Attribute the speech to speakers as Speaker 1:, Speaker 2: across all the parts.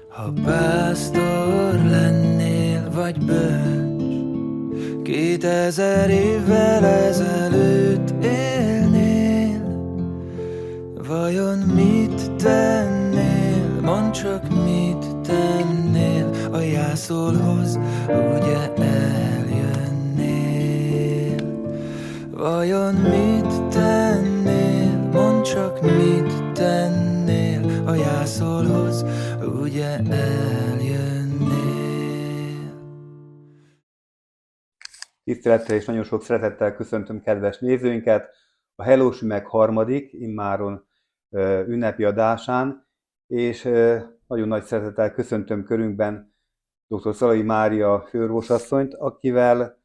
Speaker 1: Ha pásztor lennél vagy bölcs, 2000 évvel ezelőtt élnél, vajon mit tennél, mondd csak mit tennél, a jászolhoz ugye eljönnél. Vajon mit tennél, mondd csak mit tennél, a jászolhoz ugye eljönnél.
Speaker 2: Tisztelettel és nagyon sok szeretettel köszöntöm kedves nézőinket a Hellós Üveg harmadik, immáron ünnepi adásán, és nagyon nagy szeretettel köszöntöm körünkben dr. Szalai Mária főorvosasszonyt, akivel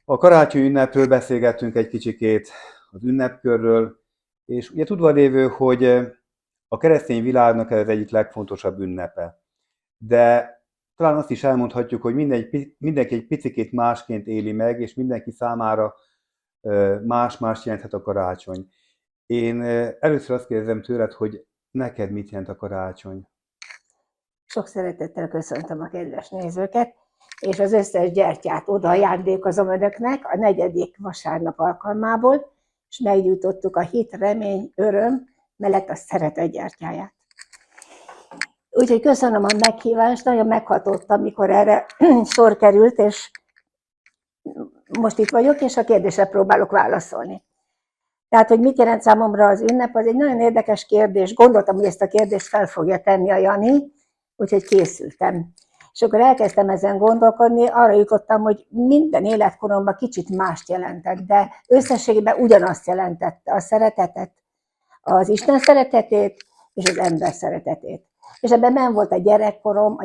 Speaker 2: a karácsonyi ünnepről beszélgettünk egy kicsikét, az ünnepkörről, és ugye tudva lévő, hogy a keresztény világnak ez egyik legfontosabb ünnepe. De talán azt is elmondhatjuk, hogy mindenki egy picikét másként éli meg, és mindenki számára más-más jelenthet a karácsony. Én először azt kérdezem tőled, hogy neked mit jelent a karácsony?
Speaker 3: Sok szeretettel köszöntöm a kedves nézőket, és az összes gyertyát oda ajándékozom önöknek a 4. vasárnap alkalmából, és meggyújtottuk a hit, remény, öröm mellett a szeretet gyertyáját. Úgyhogy köszönöm a meghívást, nagyon meghatottam, amikor erre sor került, és most itt vagyok, és a kérdésre próbálok válaszolni. Tehát, hogy mit jelent számomra az ünnep, az egy nagyon érdekes kérdés. Gondoltam, hogy ezt a kérdést fel fogja tenni a Jani, úgyhogy készültem. És akkor elkezdtem ezen gondolkodni, arra jutottam, hogy minden életkoromban kicsit mást jelentek, de összességében ugyanazt jelentette, a szeretetet, az Isten szeretetét és az ember szeretetét. És ebben nem volt a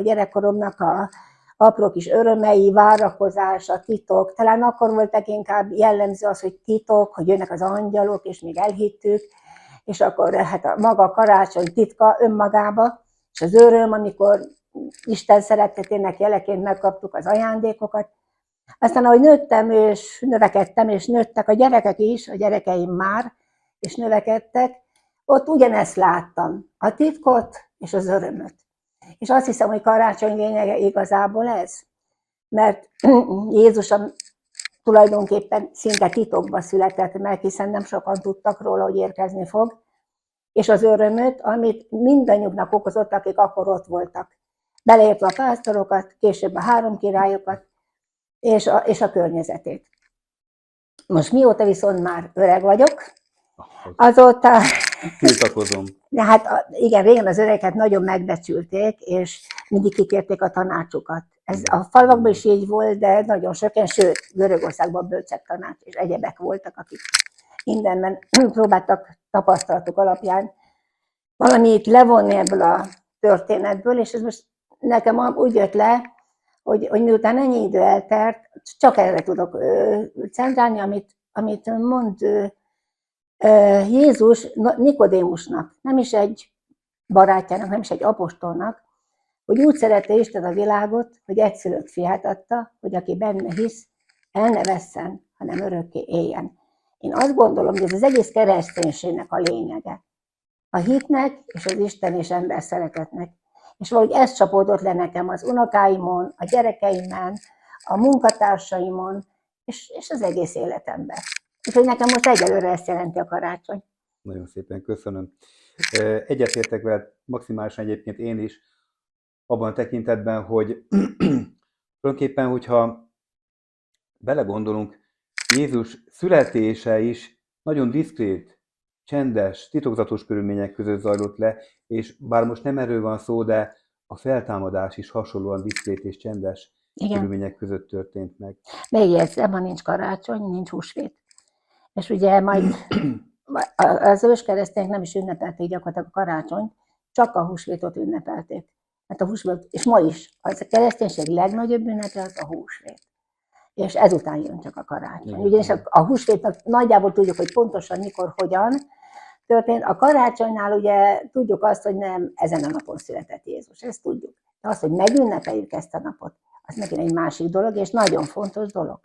Speaker 3: gyerekkoromnak a apró kis örömei, várakozás, a titok. Talán akkor voltak inkább jellemző az, hogy titok, hogy jönnek az angyalok, és még elhittük, és akkor hát a maga a karácsony titka önmagába, és az öröm, amikor Isten szeretetének jeleként megkaptuk az ajándékokat. Aztán, ahogy nőttem, és növekedtem, és nőttek a gyerekek is, a gyerekeim már, és növekedtek, ott ugyanezt láttam, a titkot és az örömöt. És azt hiszem, hogy karácsony lényege igazából ez. Mert Jézus tulajdonképpen szinte titokba született meg, hiszen nem sokan tudtak róla, hogy érkezni fog. És az örömöt, amit mindannyiuknak okozott, akik akkor ott voltak. Beleértve a pásztorokat, később a 3 királyokat, és a környezetét. Most mióta viszont már öreg vagyok, azóta...
Speaker 2: Tiltakozom.
Speaker 3: Hát igen, régen az öregeket nagyon megbecsülték, és mindig kikérték a tanácsukat. Ez a falvakban is így volt, de nagyon sokan, sőt, Görögországban bölcsek tanács, és egyebek voltak, akik mindenben próbáltak tapasztalatuk alapján valamit levonni ebből a történetből, és ez most nekem úgy jött le, hogy miután ennyi idő eltelt, csak erre tudok centrálni, amit mond Jézus Nikodémusnak, nem is egy barátjának, nem is egy apostolnak, hogy úgy szerette Isten a világot, hogy egyszülött fiát adta, hogy aki benne hisz, el ne vesszen, hanem örökké éljen. Én azt gondolom, hogy ez az egész kereszténységnek a lényege. A hitnek és az Isten és ember szeretetnek. És valahogy ez csapódott le nekem az unokáimon, a gyerekeimen, a munkatársaimon, és az egész életemben. Úgyhogy nekem most egyelőre ezt jelenti a karácsony.
Speaker 2: Nagyon szépen köszönöm. Egyetértek veled maximálisan egyébként én is, abban a tekintetben, hogy tulajdonképpen, hogyha belegondolunk, Jézus születése is nagyon diszkrét, csendes, titokzatos körülmények között zajlott le, és bár most nem erről van szó, de a feltámadás is hasonlóan diszkrét és csendes körülmények között történt meg.
Speaker 3: Megjegyzem, ha nincs karácsony, nincs húsvét. És ugye majd az őskeresztények nem is ünnepelték gyakorlatilag a karácsonyt, csak a húsvétot ünnepelték. Hát a húsvét, és ma is, az a kereszténység legnagyobb ünnepe az a húsvét. És ezután jön csak a karácsony. Ugyanis a húsvétnak nagyjából tudjuk, hogy pontosan mikor, hogyan történt. A karácsonynál ugye tudjuk azt, hogy nem ezen a napon született Jézus, ezt tudjuk. De az, hogy megünnepeljük ezt a napot, az megint egy másik dolog, és nagyon fontos dolog,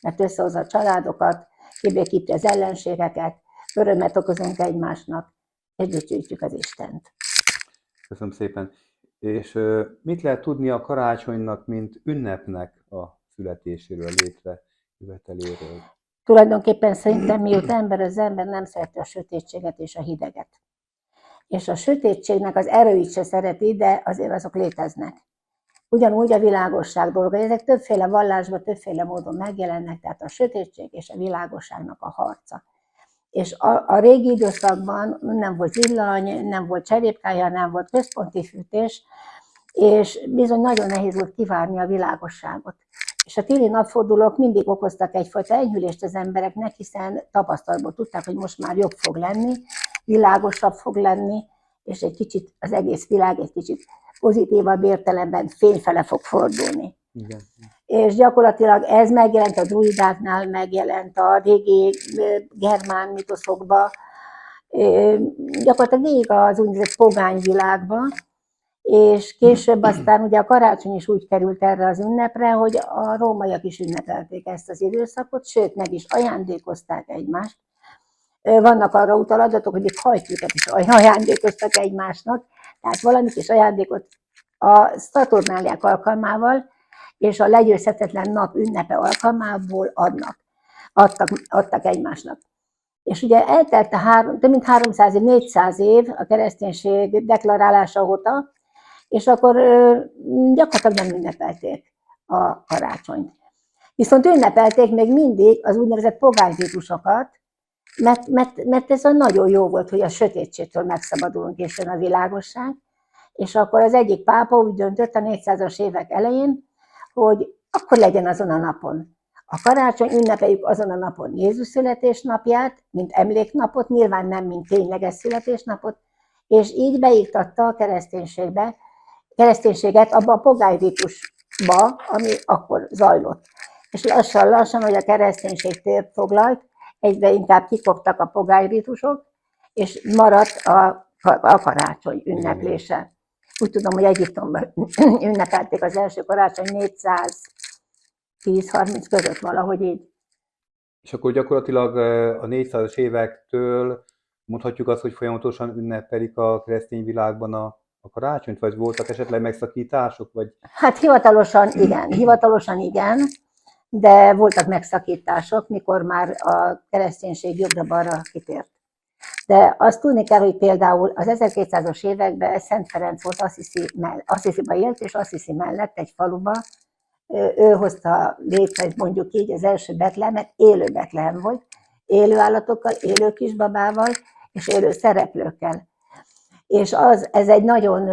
Speaker 3: mert összehozza a családokat, kibékíti az ellenségeket, örömet okozunk egymásnak, és dicsőítjük az Istent.
Speaker 2: Köszönöm szépen. És mit lehet tudni a karácsonynak, mint ünnepnek a születéséről, létrejöveteléről?
Speaker 3: Tulajdonképpen szerintem miután az ember nem szereti a sötétséget és a hideget. És a sötétségnek az erőit se szereti, de azért azok léteznek. Ugyanúgy a világosság dolga. Ezek többféle vallásban, többféle módon megjelennek, tehát a sötétség és a világosságnak a harca. És a régi időszakban nem volt villany, nem volt cserépkálya, nem volt központi fűtés, és bizony nagyon nehéz volt kivárni a világosságot. És a téli napfordulók mindig okoztak egyfajta enyhülést az embereknek, hiszen tapasztalatból tudták, hogy most már jobb fog lenni, világosabb fog lenni, és egy kicsit az egész világ egy kicsit pozitívabb értelemben fényfele fog fordulni.
Speaker 2: Igen.
Speaker 3: És gyakorlatilag ez megjelent a druidáknál, megjelent a régi germán mitoszokba, gyakorlatilag végig az úgynevezett pogány világban, és később aztán ugye a karácsony is úgy került erre az ünnepre, hogy a rómaiak is ünnepelték ezt az időszakot, sőt meg is ajándékozták egymást. Vannak arra utaló adatok, hogy még hajtjukat is ajándékoztak egymásnak, tehát valamit is ajándékot a Szaturnnáliák alkalmával, és a legyőzhetetlen nap ünnepe alkalmából adtak egymásnak. És ugye eltelt több mint 300 év, 400 év a kereszténység deklarálása óta, és akkor gyakorlatilag nem ünnepelték a karácsonyt. Viszont ünnepelték még mindig az úgynevezett pogány rítusokat, mert ez nagyon jó volt, hogy a sötétségtől megszabadulunk, és jön a világosság. És akkor az egyik pápa úgy döntött a 400-as évek elején, hogy akkor legyen azon a napon. A karácsony ünnepeljük azon a napon Jézus születésnapját, mint emléknapot, nyilván nem mint tényleges születésnapot, és így beiktatta a kereszténységet abba a pogány rítusba, ami akkor zajlott. És lassan, hogy a kereszténység tért foglalt, egyre inkább kikoptak a pogány rítusok, és maradt a karácsony ünneplése. Úgy tudom, hogy Egyiptomban ünnepelték az első karácsony 410-30 között valahogy így.
Speaker 2: És akkor gyakorlatilag a 400-as évektől mondhatjuk azt, hogy folyamatosan ünnepelik a keresztény világban a karácsonyt, vagy voltak esetleg megszakítások? Vagy...
Speaker 3: Hát hivatalosan igen, de voltak megszakítások, mikor már a kereszténység jobbra-balra kitért. De azt tudni kell, hogy például az 1200-as években Szent Ferenc volt Assisi-ba élt, és Assisi mellett egy faluba, ő hozta létre, mondjuk így, az első Betlehemet, élő Betlehem volt, élő állatokkal, élő kisbabával, és élő szereplőkkel. És ez egy nagyon,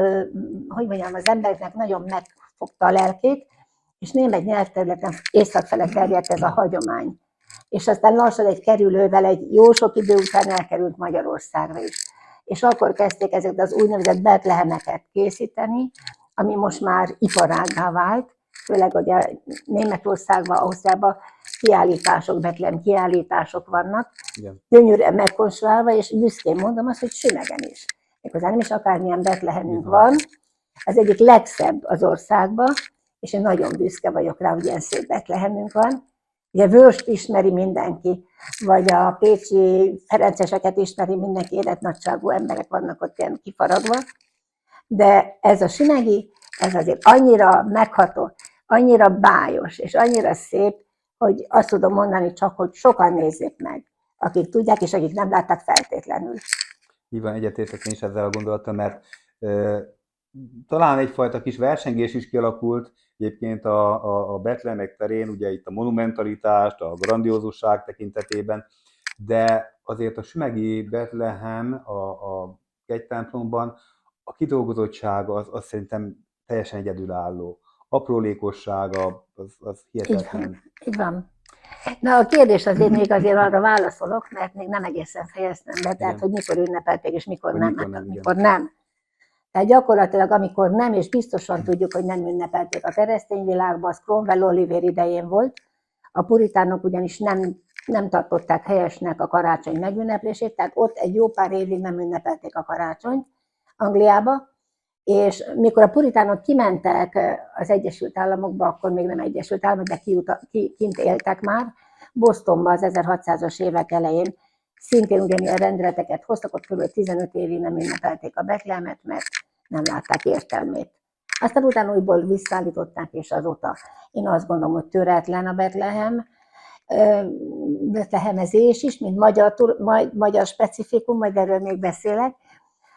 Speaker 3: hogy mondjam, az embereknek nagyon megfogta a lelkét, és német nyelvterületen északfele terjedt ez a hagyomány. És aztán lassan egy kerülővel egy jó sok idő után elkerült Magyarországra is. És akkor kezdték ezeket az úgynevezett betlehemeket készíteni, ami most már iparággá vált, főleg ugye Németországban, Ausztriában kiállítások, Betlehem kiállítások vannak, gyönyörűen megkonstruálva, és büszkén mondom azt, hogy Sümegen is. Méghozzá nem is akármilyen Betlehemünk van, az egyik legszebb az országban, és én nagyon büszke vagyok rá, hogy ilyen szép Betlehemünk van. Ugye Vörst ismeri mindenki, vagy a pécsi ferenceseket ismeri mindenki, életnagyságú emberek vannak ott ilyen kifaragva, de ez a sümegi, ez azért annyira megható, annyira bájos, és annyira szép, hogy azt tudom mondani csak, hogy sokan nézzék meg, akik tudják, és akik nem látták feltétlenül.
Speaker 2: Nyilván egyetértek én is ezzel a gondolattal, mert talán egyfajta kis versengés is kialakult egyébként a Betlehemek terén, ugye itt a monumentalitást, a grandiózusság tekintetében, de azért a sümegi Betlehem a kegytemplomban a kidolgozottsága az szerintem teljesen egyedülálló. Aprólékossága az hihetetlen.
Speaker 3: Így van. Na a kérdés azért arra válaszolok, mert még nem egészen fejeztem be, tehát hogy mikor ünnepelték és mikor nem. Tehát gyakorlatilag amikor nem, és biztosan tudjuk, hogy nem ünnepelték a keresztény világban, az Cromwell Oliver idején volt, a puritánok ugyanis nem tartották helyesnek a karácsony megünneplését, tehát ott egy jó pár évig nem ünnepelték a karácsonyt Angliába, És mikor a puritánok kimentek az Egyesült Államokba, akkor még nem Egyesült Államok, de kint éltek már, Bostonba az 1600-as évek elején szintén ugyanilyen rendeleteket hoztak, ott kb. 15 évig nem ünnepelték a Betlehemet, mert nem látták értelmét. Aztán utána újból visszaállították, és azóta én azt gondolom, hogy töretlen a betlehemezés is, mint magyar specifikum, majd erről még beszélek.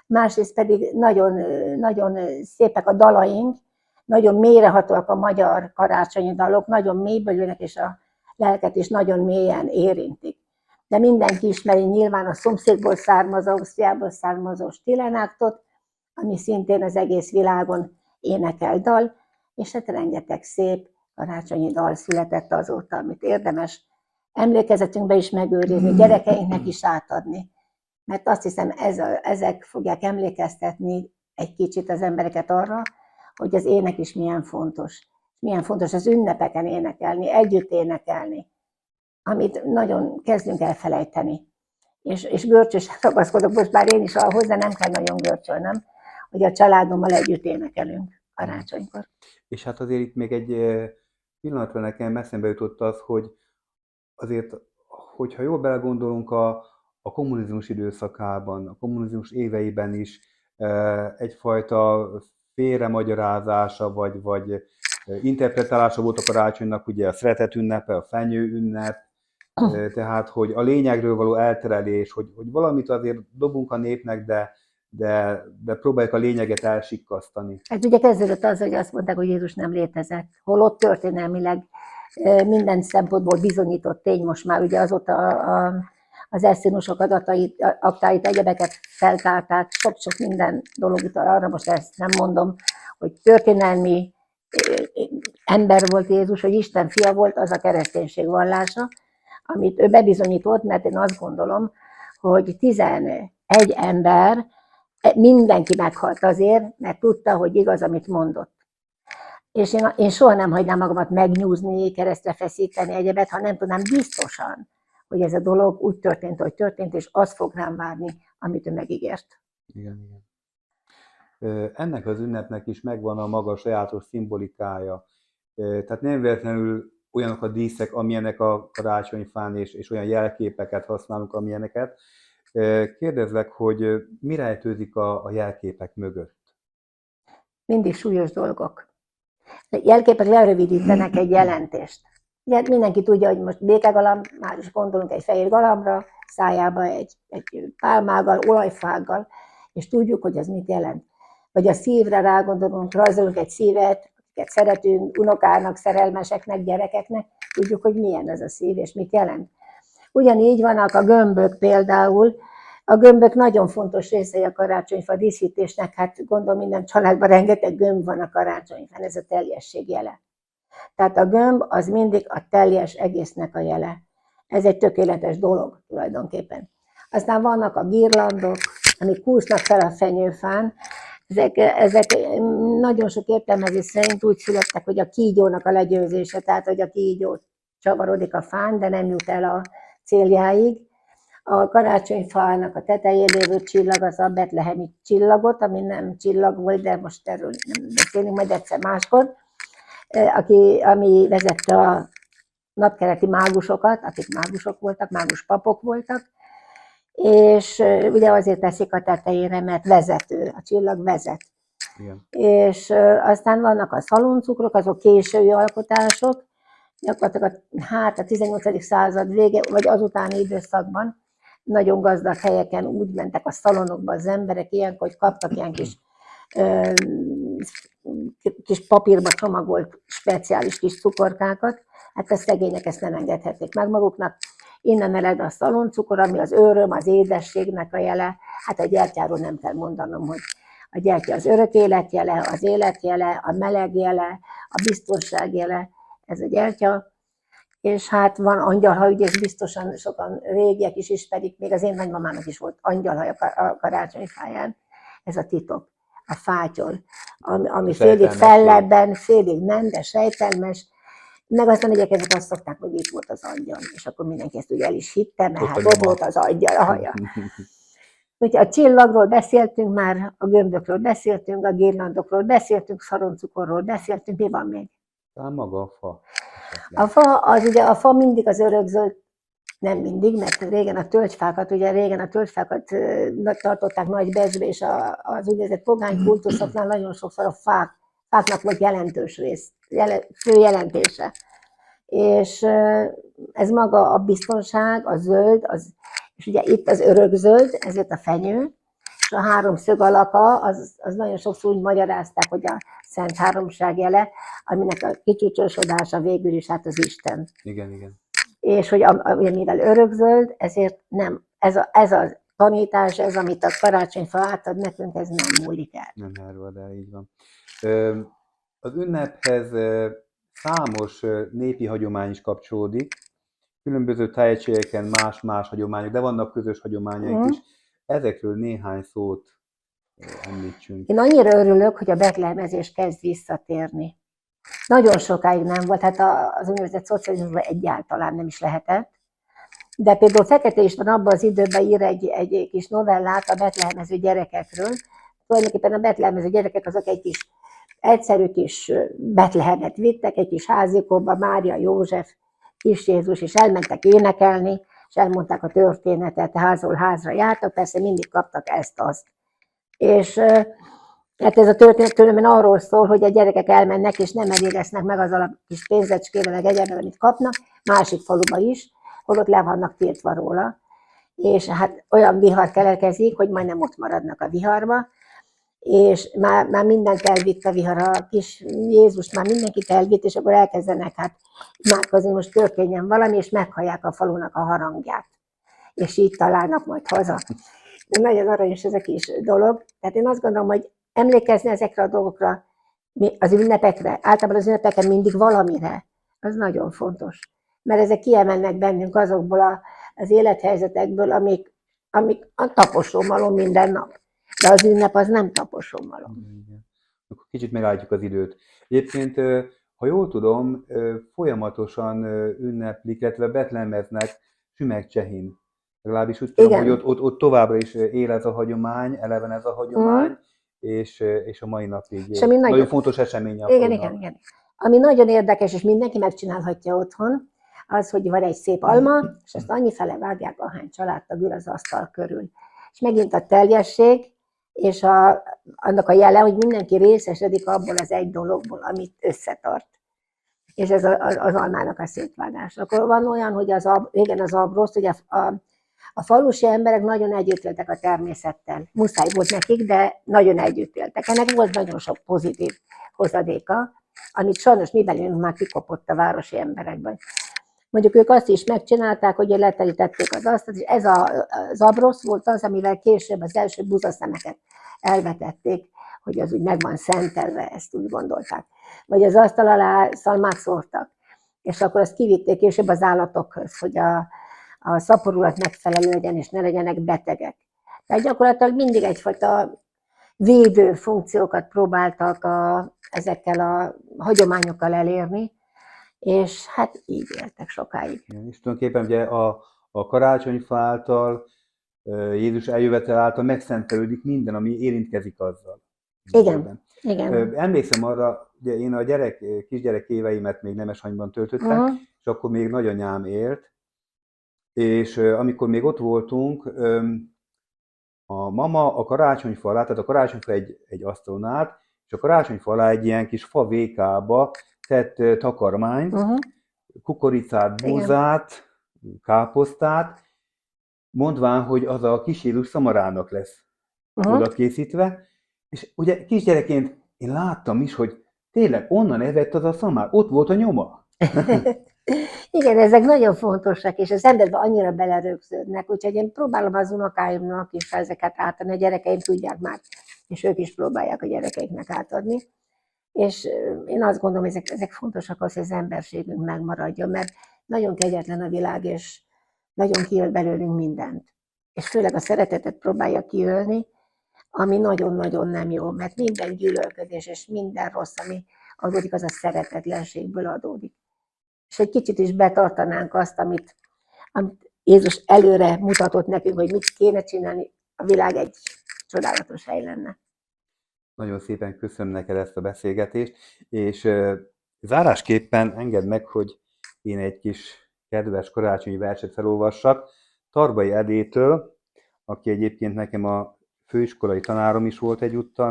Speaker 3: Másrészt pedig nagyon, nagyon szépek a dalaink, nagyon mélyrehatóak a magyar karácsonyi dalok, nagyon mélyből jönnek, és a lelket is nagyon mélyen érintik. De mindenki ismeri nyilván a szomszédból származó, Ausztriából származó Stilenáktot, ami szintén az egész világon énekel dal, és hát rengeteg szép karácsonyi dal született azóta, amit érdemes emlékezetünkbe is megőrizni, gyerekeinknek is átadni. Mert azt hiszem, ezek fogják emlékeztetni egy kicsit az embereket arra, hogy az ének is milyen fontos. Milyen fontos az ünnepeken énekelni, együtt énekelni, amit nagyon kezdünk elfelejteni. És görcsösen ragaszkodok, most bár én is hozzá nem kell nagyon görcsölnöm, hogy a családommal együtt énekelünk karácsonykor.
Speaker 2: És hát azért itt még egy pillanatra nekem eszembe jutott az, hogy azért, hogyha jól belegondolunk a kommunizmus időszakában, a kommunizmus éveiben is egyfajta félremagyarázása, vagy interpretálása volt a karácsonynak, ugye a szeretet ünnepe, a fenyő ünnep, tehát hogy a lényegről való elterelés, hogy valamit azért dobunk a népnek, de próbáljuk a lényeget elsikkasztani.
Speaker 3: Hát ugye kezdődött az, hogy azt mondták, hogy Jézus nem létezett, holott történelmileg minden szempontból bizonyított tény, most már ugye azóta az eszénusok adatait, aktáit, egyebeket feltárták, sok-sok minden dolog utal arra, most ezt nem mondom, hogy történelmi ember volt Jézus, hogy Isten fia volt, az a kereszténység vallása, amit ő bebizonyított, mert én azt gondolom, hogy 11 ember, mindenki meghalt azért, mert tudta, hogy igaz, amit mondott. És én soha nem hagynám magamat megnyúzni, keresztre feszíteni egyebet, ha nem tudnám biztosan, hogy ez a dolog úgy történt, hogy történt, és az fog rám várni, amit ő megígért.
Speaker 2: Igen, igen. Ennek az ünnepnek is megvan a maga sajátos szimbolikája. Tehát nem véletlenül olyanok a díszek, amilyenek a karácsonyfán, és olyan jelképeket használunk, amilyeneket. Kérdezlek, hogy mi rejtőzik a jelképek mögött?
Speaker 3: Mindig súlyos dolgok. A jelképek lerövidítenek egy jelentést. Ugye mindenki tudja, hogy most békegalamb, már is gondolunk egy fehér galambra, szájába egy pálmággal, olajfággal, és tudjuk, hogy az mit jelent. Vagy a szívre rágondolunk, rajzolunk egy szívet, akiket szeretünk, unokának, szerelmeseknek, gyerekeknek, tudjuk, hogy milyen ez a szív, és mit jelent. Ugyanígy vannak a gömbök például. A gömbök nagyon fontos részei a karácsonyfa díszítésnek, hát gondolom minden családban rengeteg gömb van a karácsonyfán, ez a teljesség jele. Tehát a gömb az mindig a teljes egésznek a jele. Ez egy tökéletes dolog tulajdonképpen. Aztán vannak a girlandok, amik kúsznak fel a fenyőfán. Ezek nagyon sok értelmezés szerint úgy születtek, hogy a kígyónak a legyőzése, tehát hogy a kígyó csavarodik a fán, de nem jut el a céljáig. A karácsonyfának a tetején lévő csillag az a betlehemi csillagot, ami nem csillag volt, de most erről nem beszélünk, majd egyszer máskor, ami vezette a napkeleti mágusokat, akik mágusok voltak, mágus papok voltak, és ugye azért teszik a tetejére, mert vezető, a csillag vezet.
Speaker 2: Igen.
Speaker 3: És aztán vannak a szaloncukrok, azok késői alkotások, gyakorlatilag a 18. század vége, vagy azutáni időszakban nagyon gazdag helyeken úgy mentek a szalonokba az emberek, ilyenkor, hogy kaptak ilyen kis papírba csomagolt speciális kis cukorkákat, hát a szegények ezt nem engedhették meg maguknak. Innen ered a szaloncukor, ami az öröm, az édességnek a jele. Hát a gyertyáról nem kell mondanom, hogy a gyertya az örök élet jele, az élet jele, a meleg jele, a biztonság jele, ez a gyertya. És hát van angyalhaj, ugye biztosan sokan régiek is ismerik, még az én nagymamának is volt angyalhaj a karácsonyfáján, ez a titok, a fátyol, ami félig fellebben, félig nem, de sejtelmes, meg aztán igyekeznek azt szokták, hogy itt volt az angyal, és akkor mindenki ezt ugye el is hitte, mert hát ott volt az angyal a haja. Ugye a csillagról beszéltünk már, a gömbökről beszéltünk, a girlandokról beszéltünk, szaroncukorról beszéltünk, mi van még?
Speaker 2: Talán maga a fa.
Speaker 3: A fa, az ugye a fa mindig az örökzöld, nem mindig, mert régen a tölgyfákat tartották nagy becsbe, és az úgynevezett pogány kultuszoknál nagyon sokszor a fáknak volt jelentős rész, fő jelentése. És ez maga a biztonság, a zöld, és ugye itt az örökzöld, ezért a fenyő, és a háromszög alaka, az nagyon sokszor úgy magyarázták, hogy a Szent Háromság jele, aminek a kicsúcsosodása végül is hát az Isten.
Speaker 2: Igen.
Speaker 3: És hogy mivel örökzöld, ezért nem, ez a tanítás, ez, amit a karácsonyfa átad nekünk, ez nem múlik el.
Speaker 2: Nem erről, de így van. Az ünnephez számos népi hagyomány is kapcsolódik. Különböző tájegységeken más-más hagyományok, de vannak közös hagyományaik is. Ezekről néhány szót említsünk.
Speaker 3: Én annyira örülök, hogy a betlehemezés kezd visszatérni. Nagyon sokáig nem volt, hát az úgynevezett szocializmusban egyáltalán nem is lehetett. De például Fekete István abban az időben ír egy kis novellát a betlehemező gyerekekről. Tulajdonképpen a betlehemező gyerekek azok egy kis egyszerű kis Betlehemet vittek, egy kis házikóba, Mária, József, kis Jézus, és elmentek énekelni, és elmondták a történetet, házról házra jártak, persze mindig kaptak ezt-azt. És hát ez a történet különben arról szól, hogy a gyerekek elmennek, és nem elégeznek meg azzal a kis pénzecskével, meg egyébben, amit kapnak, másik faluba is, holott le vannak tiltva róla. És hát olyan vihar keletkezik, hogy majdnem ott maradnak a viharba, és már mindent elvitt a vihar, a kis Jézust már mindenkit elvitt, és akkor elkezdenek hát imádkozni, most történjen valami, és meghallják a falunak a harangját. És így találnak majd haza. De nagyon aranyos ez a kis dolog. Tehát én azt gondolom, hogy emlékezni ezekre a dolgokra, az ünnepekre, általában az ünnepeken mindig valamire, az nagyon fontos. Mert ezek kiemelnek bennünk azokból az élethelyzetekből, amik a taposómalom minden nap. De az ünnep az nem taposómalom.
Speaker 2: Akkor kicsit megállítjuk az időt. Egyébként, ha jól tudom, folyamatosan ünneplik, illetve betlehemeznek Sümegcsehin. Legalábbis úgy tudom, hogy ott továbbra is él ez a hagyomány, eleven ez a hagyomány, és a mai napig
Speaker 3: és ami
Speaker 2: nagyon fontos esemény.
Speaker 3: Igen. Ami nagyon érdekes, és mindenki megcsinálhatja otthon, az, hogy van egy szép alma, és azt annyifele vágják, ahány családtag ül az asztal körül. És megint a teljesség, és annak a jele, hogy mindenki részesedik abból az egy dologból, amit összetart. És ez az almának a szétvágása. Akkor van olyan, hogy régen az abroszt, ugye a falusi emberek nagyon együtt éltek a természettel. Muszáj volt nekik, de nagyon együtt éltek. Ennek volt nagyon sok pozitív hozadéka, amit sajnos mi belőlünk már kikopott a városi emberekben. Mondjuk ők azt is megcsinálták, hogy leterítették az asztalt, és ez az abrosz volt az, amivel később az első buzaszemeket elvetették, hogy az úgy meg van szentelve, ezt úgy gondolták. Vagy az asztal alá szalmát szórtak, és akkor azt kivitték később az állatokhoz, hogy a szaporulat megfelelő legyen, és ne legyenek betegek. Tehát gyakorlatilag mindig egyfajta védő funkciókat próbáltak ezekkel a hagyományokkal elérni, és hát így éltek sokáig.
Speaker 2: Igen, és tulajdonképpen ugye a karácsonyfa által, Jézus eljövetel által megszentelődik minden, ami érintkezik azzal.
Speaker 3: Igen.
Speaker 2: Emlékszem arra, ugye én a kisgyerek éveimet még Nemeshanyban töltöttem, és akkor még nagyanyám élt, és amikor még ott voltunk, a mama a karácsonyfa alá, tehát a karácsonyfa egy asztalon állt, és a karácsonyfa alá egy ilyen kis fa vékába tett takarmányt, kukoricát, búzát, káposztát, mondván, hogy az a kis Jézus szamarának lesz oda készítve. És ugye kisgyerekként én láttam is, hogy tényleg onnan evett az a szamár, ott volt a nyoma.
Speaker 3: Igen, ezek nagyon fontosak, és az emberben annyira belerögződnek, úgyhogy én próbálom az unokáimnak is ezeket átadni, a gyerekeim tudják már, és ők is próbálják a gyerekeiknek átadni. És én azt gondolom, hogy ezek fontosak az, hogy az emberségünk megmaradjon, mert nagyon kegyetlen a világ, és nagyon kiöl belőlünk mindent. És főleg a szeretetet próbálja kiölni, ami nagyon-nagyon nem jó, mert minden gyűlölködés és minden rossz, ami adódik, az a szeretetlenségből adódik. És egy kicsit is betartanánk azt, amit Jézus előre mutatott nekünk, hogy mit kéne csinálni, a világ egy csodálatos hely lenne.
Speaker 2: Nagyon szépen köszönöm neked ezt a beszélgetést, és zárásképpen engedd meg, hogy én egy kis kedves karácsonyi verset felolvassak Tarbai Edétől, aki egyébként nekem a főiskolai tanárom is volt egyúttal,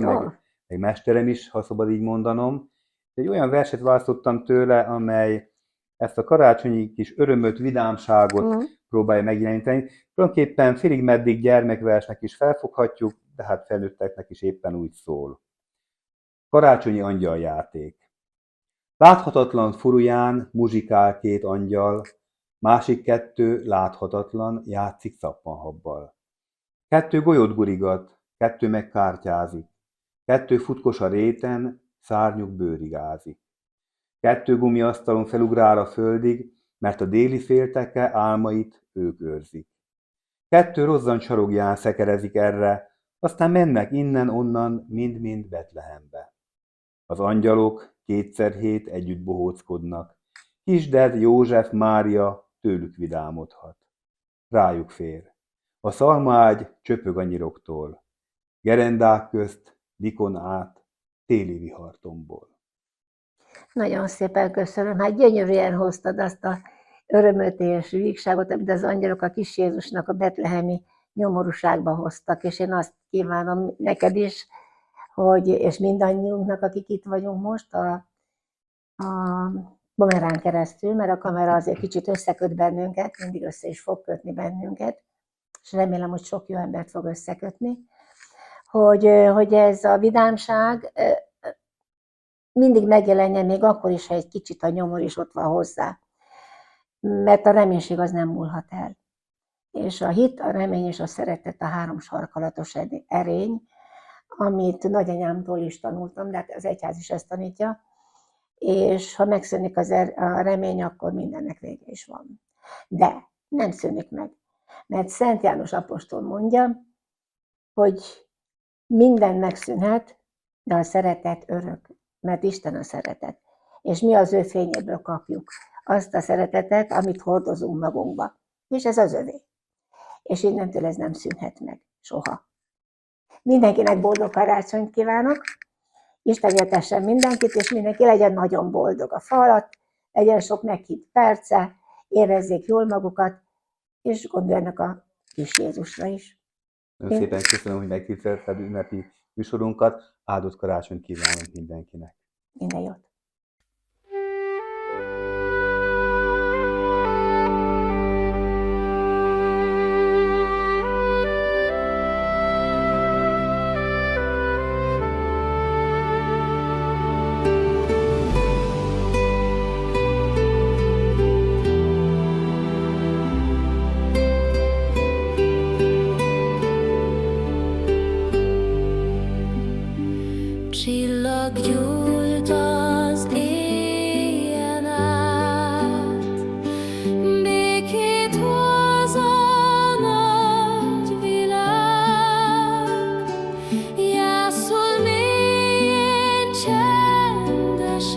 Speaker 2: meg mesterem is, ha szabad így mondanom. Egy olyan verset választottam tőle, amely ezt a karácsonyi kis örömöt, vidámságot próbálja megjeleníteni. Tulajdonképpen félig meddig gyermekversnek is felfoghatjuk, de hát felnőtteknek is éppen úgy szól. Karácsonyi angyaljáték. Láthatatlan furuján muzsikál két angyal, másik kettő láthatatlan játszik szappanhabbal. Kettő golyót gurigat, kettő meg kártyázik, kettő futkos a réten, szárnyuk bőrigázik. Kettő gumiasztalon felugrál a földig, mert a déli félteke álmait ők őrzik. Kettő rozzant sarogján szekerezik erre, aztán mennek innen-onnan mind-mind Betlehembe. Az angyalok 2x7 együtt bohóckodnak. Kisded, József, Mária tőlük vidámodhat. Rájuk fér. A szalmaágy csöpög a nyiroktól. Gerendák közt, vikon át, téli vihartombol.
Speaker 3: Nagyon szépen köszönöm. Hát gyönyörűen hoztad azt a örömöt és vígságot, amit az angyalok a kis Jézusnak a betlehemi nyomorúságba hoztak, és én azt kívánom neked is, hogy, és mindannyiunknak, akik itt vagyunk most, a kamerán keresztül, mert a kamera azért kicsit összeköt bennünket, mindig össze is fog kötni bennünket, és remélem, hogy sok jó embert fog összekötni, hogy ez a vidámság mindig megjelenjen, még akkor is, ha egy kicsit a nyomor is ott van hozzá. Mert a reménység az nem múlhat el. És a hit, a remény és a szeretet a 3 sarkalatos erény, amit nagyanyámtól is tanultam, de hát az egyház is ezt tanítja, és ha megszűnik a remény, akkor mindennek vége is van. De nem szűnik meg, mert Szent János apostol mondja, hogy minden megszűnhet, de a szeretet örök, mert Isten a szeretet. És mi az ő fényéből kapjuk azt a szeretetet, amit hordozunk magunkba. És ez az övé. És innentől ez nem szűnhet meg soha. Mindenkinek boldog karácsonyt kívánok, Isten éltessen mindenkit, és mindenki legyen nagyon boldog a fa alatt, legyen sok meghitt perce, érezzék jól magukat, és gondoljanak a kis Jézusra is.
Speaker 2: Nagyon szépen köszönöm, hogy megtisztelted ünnepi műsorunkat. Áldott karácsonyt kívánok mindenkinek.
Speaker 3: Minden jót!
Speaker 4: Csillag gyújt az éjjel át, békét hoz a nagy világ, jászol mélyen csendesen,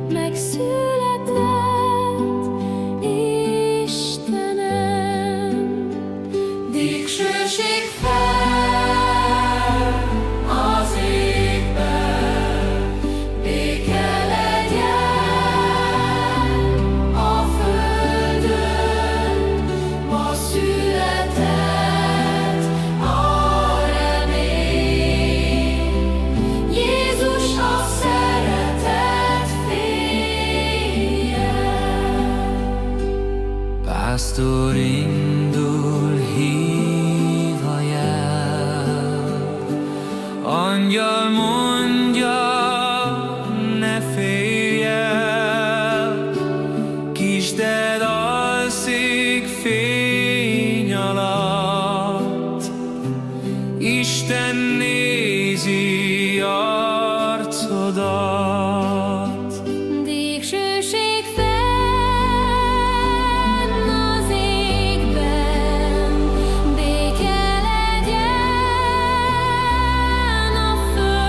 Speaker 4: megszületett Istenem. Dicsőség fel az égben, béke legyen a földön, ma született a remény. Jézus a szeretet félje.
Speaker 1: Pásztor indul, hív a jel, angyal mondja, ne félj el, kisded alszik fény alatt, Isten nézi arcodat.
Speaker 4: Dicsőség fenn az égben, béke legyen a földön,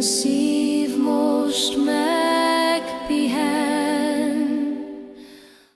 Speaker 4: szív most